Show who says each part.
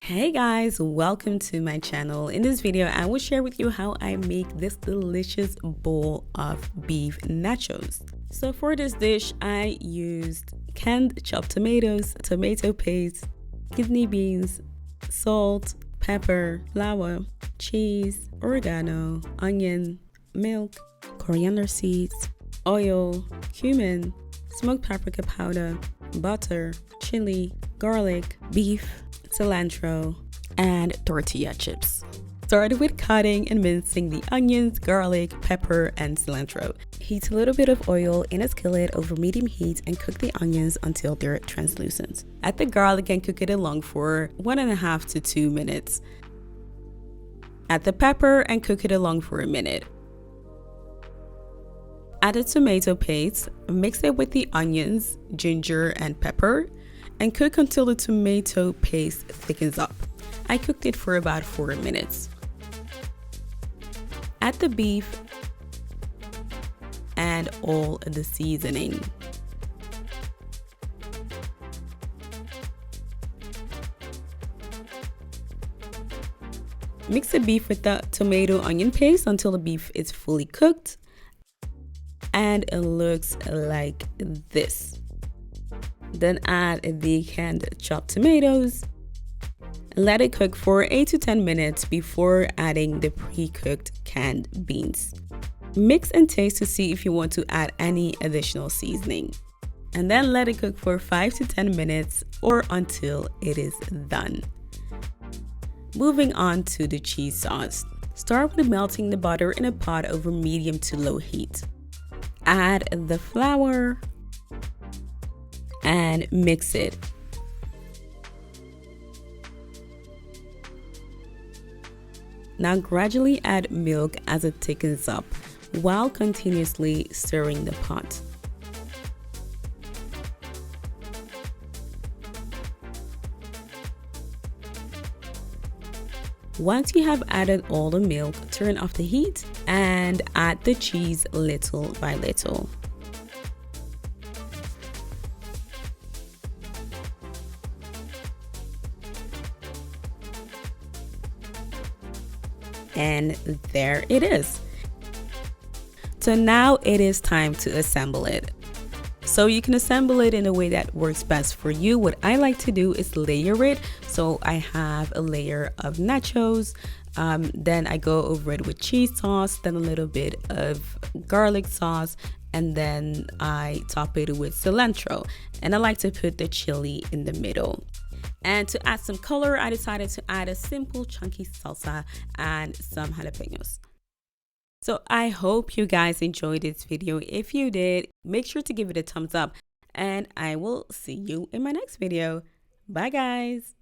Speaker 1: Hey guys, welcome to my channel. In this video I will share with you how I make this delicious bowl of beef nachos. So for this dish I used canned chopped tomatoes, tomato paste, kidney beans, salt, pepper, flour, cheese, oregano, onion, milk, coriander seeds, oil, cumin, smoked paprika powder, butter, chili, garlic, beef, cilantro, and tortilla chips. Start with cutting and mincing the onions, garlic, pepper, and cilantro. Heat a little bit of oil in a skillet over medium heat and cook the onions until they're translucent. Add the garlic and cook it along for 1.5 to 2 minutes. Add the pepper and cook it along for a minute. Add the tomato paste, mix it with the onions, ginger, and pepper, and cook until the tomato paste thickens up. I cooked it for about 4 minutes. Add the beef and all the seasoning. Mix the beef with the tomato onion paste until the beef is fully cooked and it looks like this. Then add the canned chopped tomatoes. Let it cook for 8 to 10 minutes before adding the pre-cooked canned beans. Mix and taste to see if you want to add any additional seasoning. And then let it cook for 5 to 10 minutes or until it is done. Moving on to the cheese sauce. Start with melting the butter in a pot over medium to low heat. Add the flour and mix it. Now gradually add milk as it thickens up while continuously stirring the pot. Once you have added all the milk, turn off the heat and add the cheese little by little. And there it is. So now it is time to assemble it. So you can assemble it in a way that works best for you. What I like to do is layer it. So I have a layer of nachos, then I go over it with cheese sauce, then a little bit of garlic sauce, and then I top it with cilantro. And I like to put the chili in the middle. And to add some color, I decided to add a simple chunky salsa and some jalapenos. So I hope you guys enjoyed this video. If you did, make sure to give it a thumbs up and I will see you in my next video. Bye guys.